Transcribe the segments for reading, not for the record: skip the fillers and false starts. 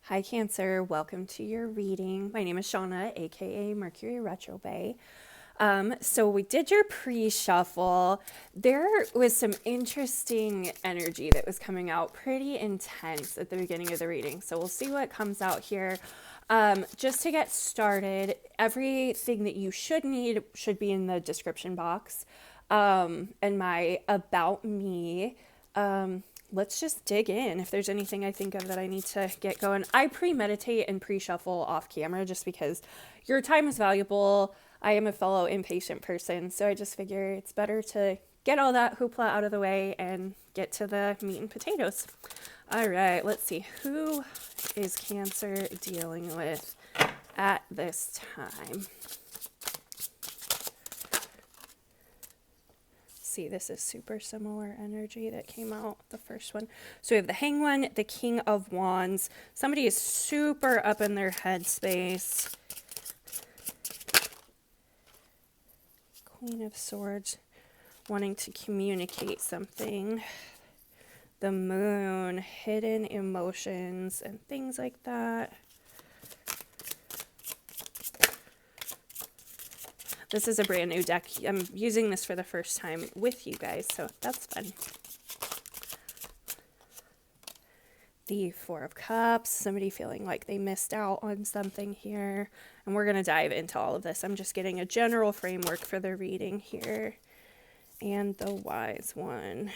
Hi, Cancer. Welcome to your reading. My name is Shauna, aka Mercury Retrobay. So we did your pre-shuffle. There was some interesting energy that was coming out, pretty intense at the beginning of the reading. So we'll see what comes out here. Just to get started, everything that you should need should be in the description box. And my about me. Let's just dig in. If there's anything I think of that I need to get going, I premeditate and pre-shuffle off camera just because your time is valuable. I am a fellow impatient person, so I just figure it's better to get all that hoopla out of the way and get to the meat and potatoes. All right, let's see. Who is Cancer dealing with at this time? See, this is super similar energy that came out the first one. So we have the Hanged One, the King of Wands. Somebody is super up in their headspace. Queen of Swords, wanting to communicate something. The Moon, hidden emotions and things like that. This is a brand new deck. I'm using this for the first time with you guys, so that's fun. The Four of Cups, somebody feeling like they missed out on something here. And we're going to dive into all of this. I'm just getting a general framework for the reading here. And the Wise One.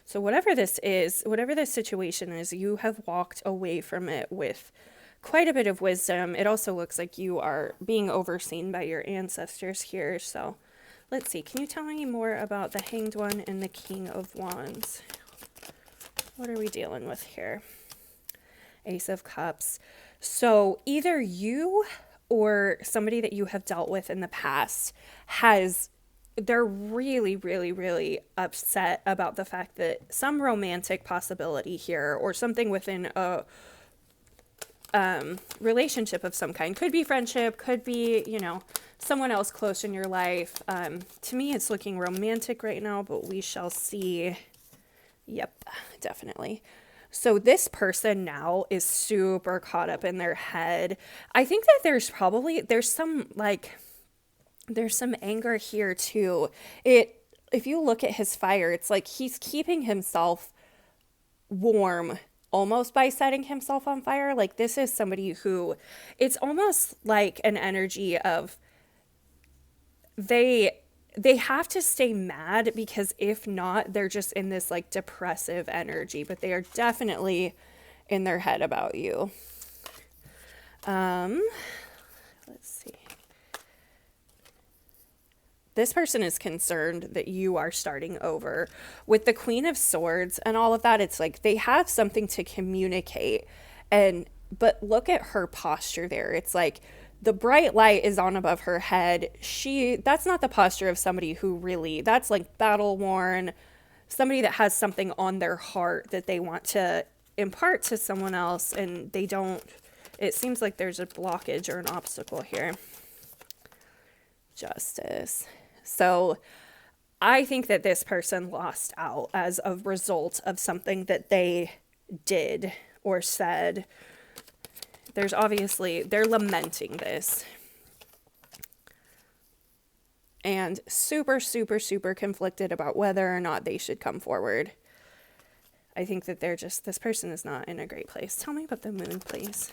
So whatever this is, whatever this situation is, you have walked away from it with quite a bit of wisdom. It also looks like you are being overseen by your ancestors here. So let's see. Can you tell me more about the Hanged One and the King of Wands? What are we dealing with here? Ace of Cups. So either you or somebody that you have dealt with in the past they're really, really, really upset about the fact that some romantic possibility here or something within a relationship of some kind, could be friendship, could be, someone else close in your life. To me, it's looking romantic right now, but we shall see. Yep, definitely. So this person now is super caught up in their head. I think that there's some anger here too. If you look at his fire, it's like he's keeping himself warm almost by setting himself on fire. Like, this is somebody who, it's almost like an energy of they have to stay mad, because if not, they're just in this like depressive energy, but they are definitely in their head about you. Let's see. This person is concerned that you are starting over. With the Queen of Swords and all of that, it's like they have something to communicate. But look at her posture there. It's like the bright light is on above her head. That's not the posture of somebody who really, that's like battle worn, somebody that has something on their heart that they want to impart to someone else, and they don't, it seems like there's a blockage or an obstacle here. Justice. So I think that this person lost out as a result of something that they did or said. They're lamenting this. And super, super, super conflicted about whether or not they should come forward. I think that this person is not in a great place. Tell me about the Moon, please.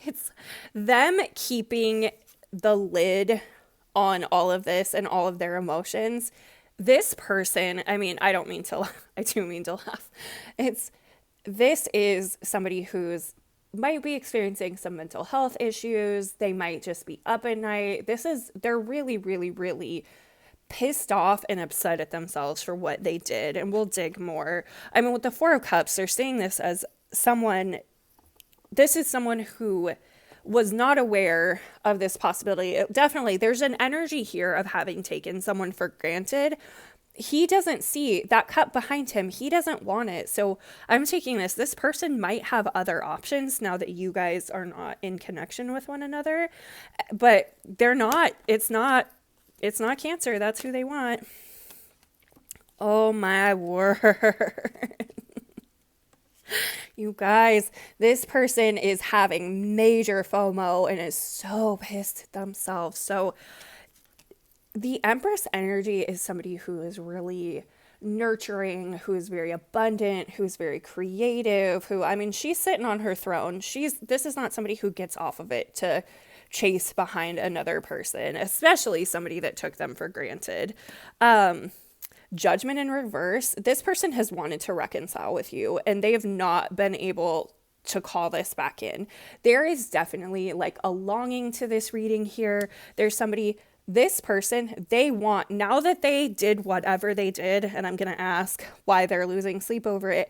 It's them keeping the lid on all of this and all of their emotions. This person, I do mean to laugh. This is somebody who's might be experiencing some mental health issues. They might just be up at night. They're really, really, really pissed off and upset at themselves for what they did. And we'll dig more. With the Four of Cups, they're seeing this as this is someone who was not aware of this possibility. Definitely, there's an energy here of having taken someone for granted. He doesn't see that cup behind him. He doesn't want it. So I'm taking this person might have other options now that you guys are not in connection with one another, but they're not. It's not Cancer. That's who they want. Oh my word. You guys, this person is having major FOMO and is so pissed at themselves. So the Empress energy is somebody who is really nurturing, who is very abundant, who's very creative, who, I mean, she's sitting on her throne. This is not somebody who gets off of it to chase behind another person, especially somebody that took them for granted. Judgment in reverse. This person has wanted to reconcile with you and they have not been able to call this back in. There is definitely like a longing to this reading here. There's somebody, this person, they want, now that they did whatever they did, and I'm going to ask why they're losing sleep over it,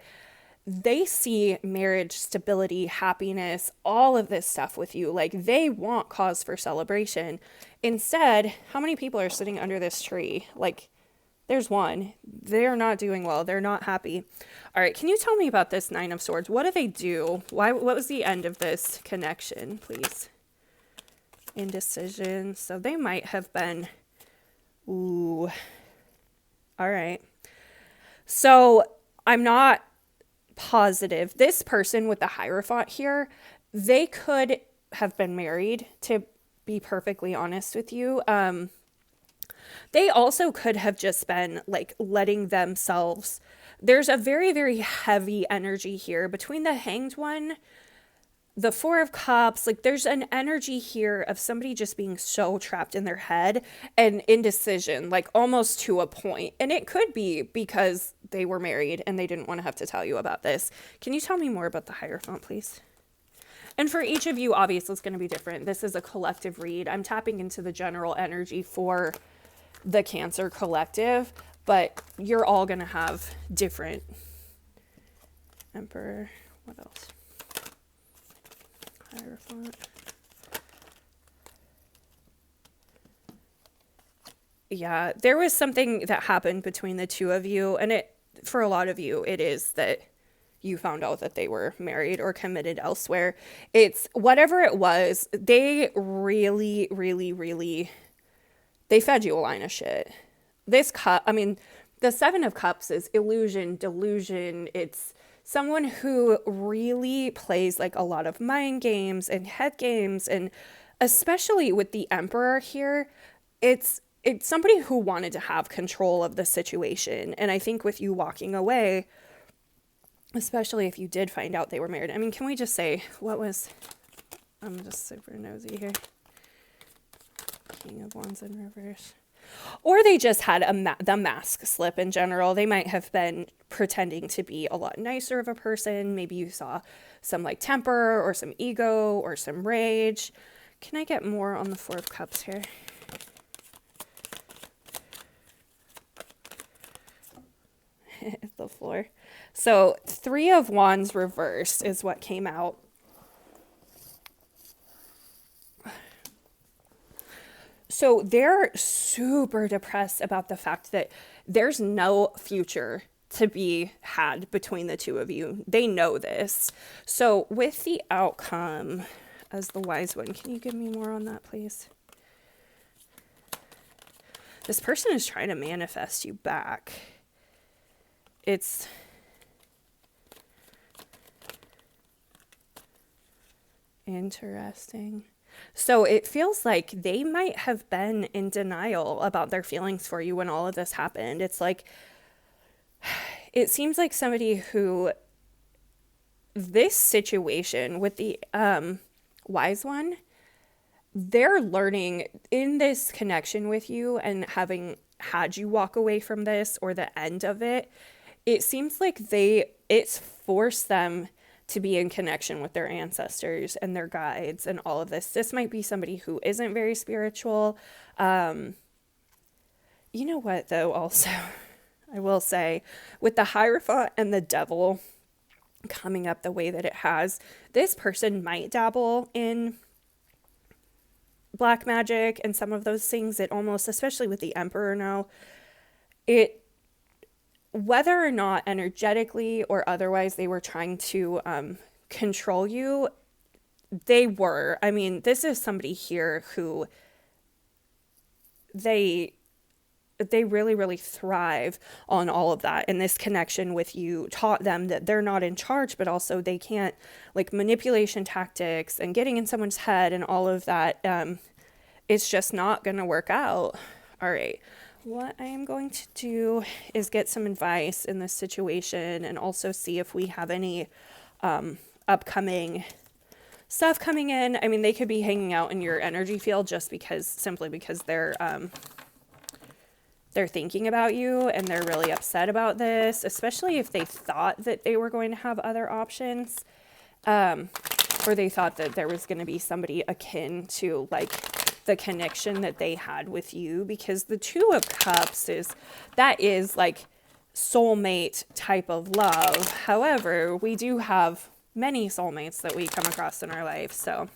they see marriage, stability, happiness, all of this stuff with you. Like they want cause for celebration. Instead, how many people are sitting under this tree? Like, there's one. They're not doing well. They're not happy. All right. Can you tell me about this Nine of Swords? What do they do? What was the end of this connection, please? Indecision. So they might have been, ooh. All right. So I'm not positive. This person with the Hierophant here, they could have been married, to be perfectly honest with you. They also could have just been like letting themselves. There's a very, very heavy energy here between the Hanged One, the Four of Cups. Like there's an energy here of somebody just being so trapped in their head and indecision, like almost to a point. And it could be because they were married and they didn't want to have to tell you about this. Can you tell me more about the Hierophant, please? And for each of you, obviously, it's going to be different. This is a collective read. I'm tapping into the general energy for the Cancer collective, but you're all going to have different. Emperor, what else? Hierophant. Yeah, there was something that happened between the two of you, and it, for a lot of you, it is that you found out that they were married or committed elsewhere. It's whatever it was, they really, really, really, they fed you a line of shit. This cup, I mean, the Seven of Cups is illusion, delusion. It's someone who really plays like a lot of mind games and head games. And especially with the Emperor here, it's somebody who wanted to have control of the situation. And I think with you walking away, especially if you did find out they were married. I mean, can we just say, what was, I'm just super nosy here. King of Wands in reverse. Or they just had the mask slip in general. They might have been pretending to be a lot nicer of a person. Maybe you saw some like temper or some ego or some rage. Can I get more on the Four of Cups here? The floor. So Three of Wands reversed is what came out. So they're super depressed about the fact that there's no future to be had between the two of you. They know this. So with the outcome as the Wise One, can you give me more on that, please? This person is trying to manifest you back. It's interesting. So it feels like they might have been in denial about their feelings for you when all of this happened. It's like, it seems like somebody who, this situation with the Wise One, they're learning in this connection with you and having had you walk away from this or the end of it, it seems like it's forced them to be in connection with their ancestors and their guides and all of this. This might be somebody who isn't very spiritual. You know what, though, also, I will say, with the Hierophant and the Devil coming up the way that it has, this person might dabble in black magic and some of those things. It almost, especially with the Emperor now, whether or not energetically or otherwise they were trying to control you, they were. I mean, this is somebody here who they really, really thrive on all of that. And this connection with you taught them that they're not in charge, but also they can't, like, manipulation tactics and getting in someone's head and all of that. It's just not going to work out. All right. What I am going to do is get some advice in this situation and also see if we have any upcoming stuff coming in. I mean, they could be hanging out in your energy field just simply because they're thinking about you and they're really upset about this, especially if they thought that they were going to have other options, or they thought that there was going to be somebody akin to like the connection that they had with you, because the Two of Cups is like soulmate type of love. However, we do have many soulmates that we come across in our life. So,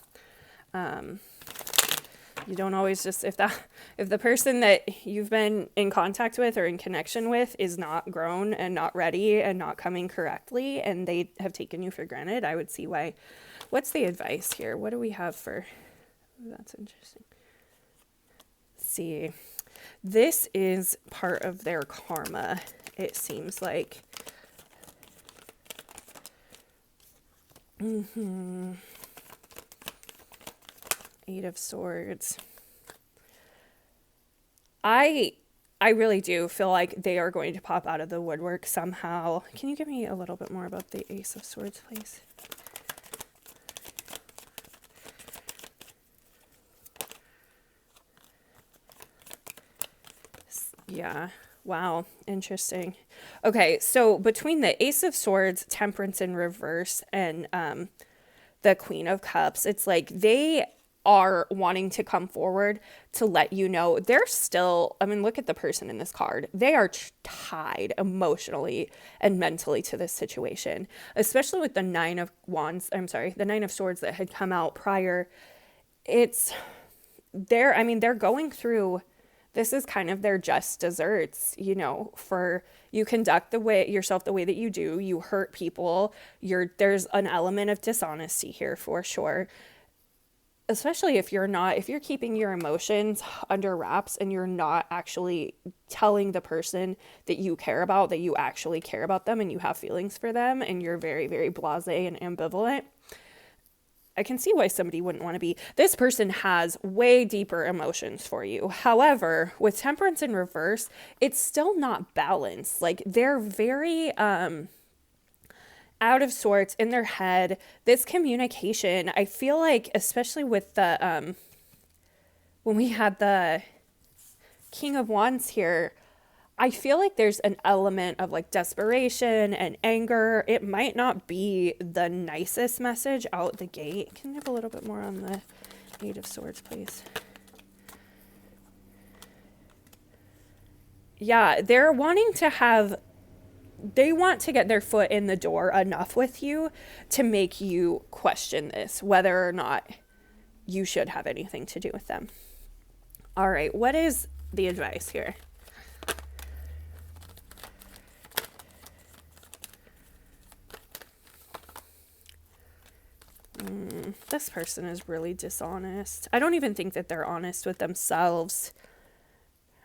you don't always just, if the person that you've been in contact with or in connection with is not grown and not ready and not coming correctly and they have taken you for granted, I would see why. What's the advice here? What do we have for, that's interesting. See, this is part of their karma, it seems like. Eight of Swords. I really do feel like they are going to pop out of the woodwork somehow. Can you give me a little bit more about the Ace of Swords, please? Yeah. Wow. Interesting. Okay. So between the Ace of Swords, Temperance in reverse, and the Queen of Cups, it's like they are wanting to come forward to let you know they're still, I mean, look at the person in this card. They are tied emotionally and mentally to this situation, especially with the Nine of Swords that had come out prior. They're going through, this is kind of their just desserts, for you conduct yourself the way that you do, you hurt people, there's an element of dishonesty here for sure. Especially if you're keeping your emotions under wraps and you're not actually telling the person that you care about, that you actually care about them and you have feelings for them, and you're very, very blasé and ambivalent. I can see why somebody wouldn't want to be. This person has way deeper emotions for you. However, with Temperance in reverse, it's still not balanced. Like, they're very out of sorts in their head. This communication, I feel like, especially with the when we had the King of Wands here, I feel like there's an element of like desperation and anger. It might not be the nicest message out the gate. Can you have a little bit more on the Eight of Swords, please? Yeah, they want to get their foot in the door enough with you to make you question this, whether or not you should have anything to do with them. All right, what is the advice here? This person is really dishonest. I don't even think that they're honest with themselves.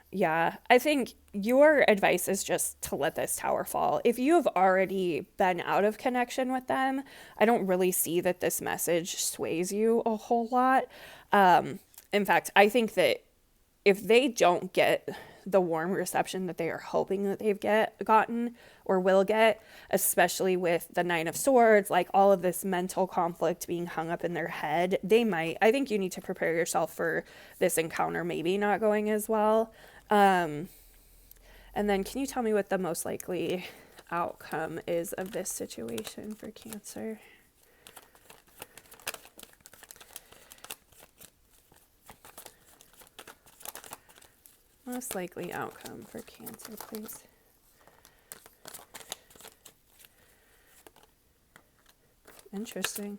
Yeah, I think your advice is just to let this tower fall. If you have already been out of connection with them, I don't really see that this message sways you a whole lot. In fact, I think that if they don't get the warm reception that they are hoping that they've gotten or will get, especially with the Nine of Swords, like all of this mental conflict being hung up in their head, I think you need to prepare yourself for this encounter maybe not going as well. And then can you tell me what the most likely outcome is of this situation for Cancer? Most likely outcome for Cancer, please. Interesting.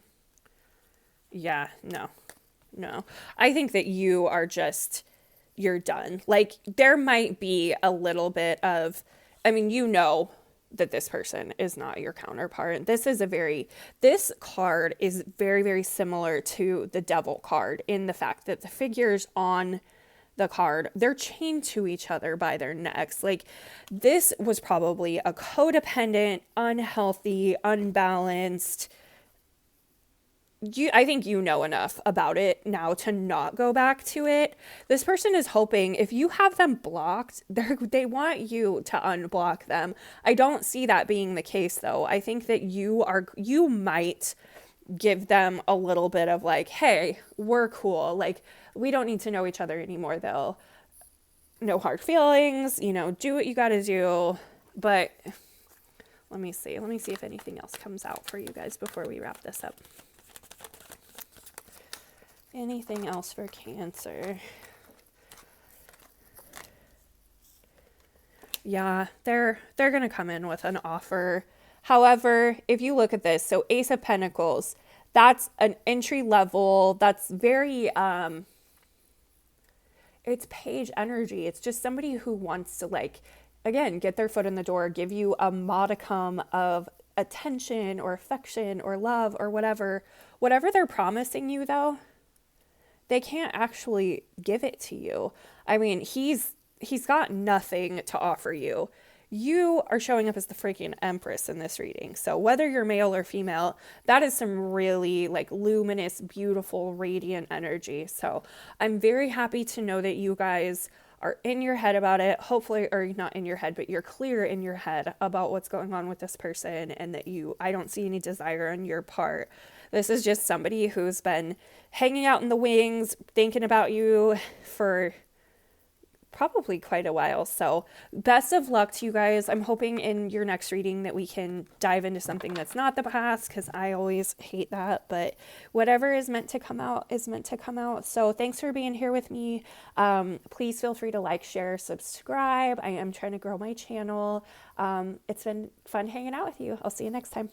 Yeah, no. I think that you're done. Like, there might be a little bit of, that this person is not your counterpart. This card is very, very similar to the Devil card in the fact that the figures on the card, they're chained to each other by their necks. Like, this was probably a codependent, unhealthy, unbalanced. I think you know enough about it now to not go back to it. This person is hoping if you have them blocked, they want you to unblock them. I don't see that being the case though. I think that you might give them a little bit of like, hey, we're cool. Like, we don't need to know each other anymore though. No hard feelings, do what you got to do. But let me see if anything else comes out for you guys before we wrap this up. Anything else for Cancer? Yeah, they're going to come in with an offer. However, if you look at this, so Ace of Pentacles, that's an entry level, that's very it's page energy. It's just somebody who wants to, like, again, get their foot in the door, give you a modicum of attention or affection or love or whatever they're promising you though. They can't actually give it to you. I mean, he's got nothing to offer you. You are showing up as the freaking Empress in this reading. So whether you're male or female, that is some really like luminous, beautiful, radiant energy. So I'm very happy to know that you guys are in your head about it. Hopefully, or not in your head, but you're clear in your head about what's going on with this person, and that I don't see any desire on your part. This is just somebody who's been hanging out in the wings, thinking about you for probably quite a while. So best of luck to you guys. I'm hoping in your next reading that we can dive into something that's not the past, because I always hate that. But whatever is meant to come out is meant to come out. So thanks for being here with me. Please feel free to like, share, subscribe. I am trying to grow my channel. It's been fun hanging out with you. I'll see you next time.